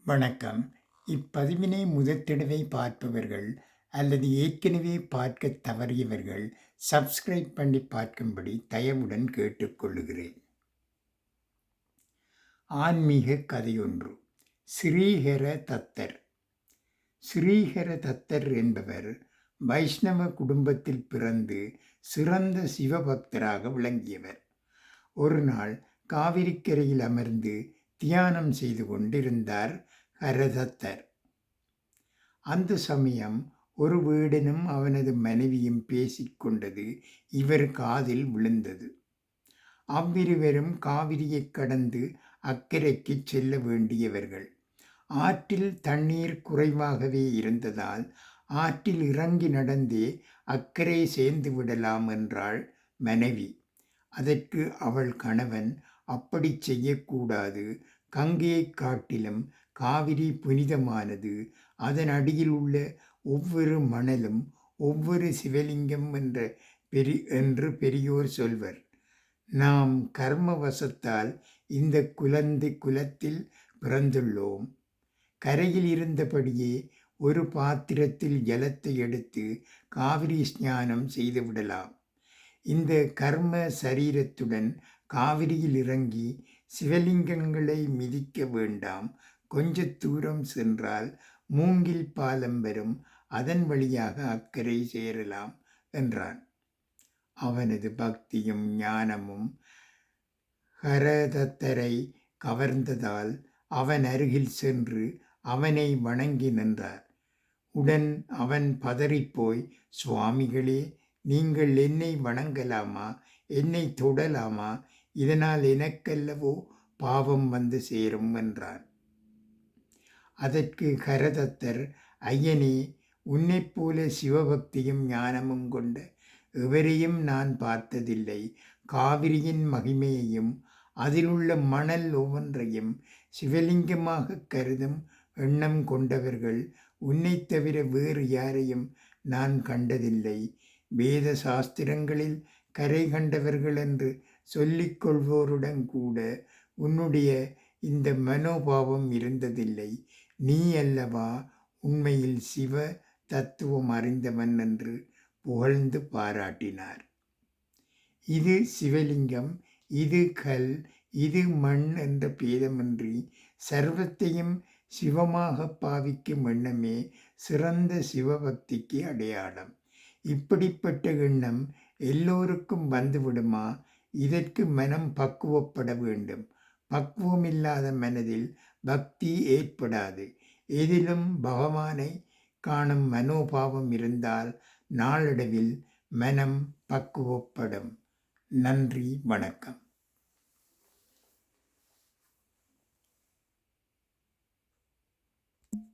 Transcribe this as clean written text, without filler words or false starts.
வணக்கம். இப்பதிவினை முதற்தடவை பார்ப்பவர்கள் அல்லது ஏற்கனவே பார்க்கத் தவறியவர்கள் சப்ஸ்கிரைப் பண்ணி பார்க்கும்படி தயவுடன் கேட்டுக்கொள்ளுகிறேன். ஆன்மீக கதையொன்று. ஸ்ரீஹர தத்தர். ஸ்ரீஹர தத்தர் என்பவர் வைஷ்ணவ குடும்பத்தில் பிறந்து சிறந்த சிவபக்தராக விளங்கியவர். ஒரு நாள் காவிரிக்கரையில் அமர்ந்து தியானம் செய்து கொண்டிருந்தார் ஹரதத்தர். அந்த சமயம் ஒரு வேடனும் அவனது மனைவியும் பேசிக்கொண்டது இவர் காதில் விழுந்தது. அவ்விருவரும் காவிரியை கடந்து அக்கரைக்கு செல்ல வேண்டியவர்கள். ஆற்றில் தண்ணீர் குறைவாகவே இருந்ததால் ஆற்றில் இறங்கி நடந்தே அக்கரை சேர்ந்து விடலாம் என்றாள் மனைவி. அதற்கு அவள் கணவன், அப்படி செய்யக்கூடாது, கங்கையைக் காட்டிலும் காவிரி புனிதமானது, அதன் அடியில் உள்ள ஒவ்வொரு மணலும் ஒவ்வொரு சிவலிங்கம் என்று பெரியோர் சொல்வர். நாம் கர்மவசத்தால் இந்த குலத்தில் பிறந்துள்ளோம். கரையில் இருந்தபடியே ஒரு பாத்திரத்தில் ஜலத்தை எடுத்து காவிரி ஸ்நானம் செய்துவிடலாம். இந்த கர்ம சரீரத்துடன் காவிரியில் இறங்கி சிவலிங்கங்களை மிதிக்க வேண்டாம். கொஞ்ச தூரம் சென்றால் மூங்கில் பாலம் வரும், அதன் வழியாக அக்கரை சேரலாம் என்றான். அவனது பக்தியும் ஞானமும் ஹரதத்தரை கவர்ந்ததால் அவன் அருகில் சென்று அவனை வணங்கி நின்றார். உடன் அவன் பதறிப்போய், சுவாமிகளே, நீங்கள் என்னை வணங்கலாமா? என்னை தொடலாமா? இதனால் எனக்கல்லவோ பாவம் வந்து சேரும் என்றான். அதற்கு ஹரதத்தர், ஐயனே, உன்னைப் போல சிவபக்தியும் ஞானமும் கொண்ட எவரையும் நான் பார்த்ததில்லை. காவிரியின் மகிமையையும் அதிலுள்ள மணல் ஒவ்வொன்றையும் சிவலிங்கமாக கருதும் எண்ணம் கொண்டவர்கள் உன்னைத் தவிர வேறு யாரையும் நான் கண்டதில்லை. வேத சாஸ்திரங்களில் கரை கண்டவர்கள் என்று சொல்லிக் கொள்வோருடன் கூட உன்னுடைய இந்த மனோபாவம் இருந்ததில்லை. நீ அல்லவா உண்மையில் சிவ தத்துவம் அறிந்தவன் என்று புகழ்ந்து பாராட்டினார். இது சிவலிங்கம், இது கல், இது மண் என்ற பேதமின்றி சர்வத்தையும் சிவமாக பாவிக்கும் எண்ணமே சிறந்த சிவபக்திக்கு அடையாளம். இப்படிப்பட்ட எண்ணம் எல்லோருக்கும் வந்துவிடுமா? இதற்கு மனம் பக்குவப்பட வேண்டும். பக்குவமில்லாத மனதில் பக்தி ஏற்படாது. எதிலும் பகவானை காணும் மனோபாவம் இருந்தால் நாளடைவில் மனம் பக்குவப்படும். நன்றி, வணக்கம்.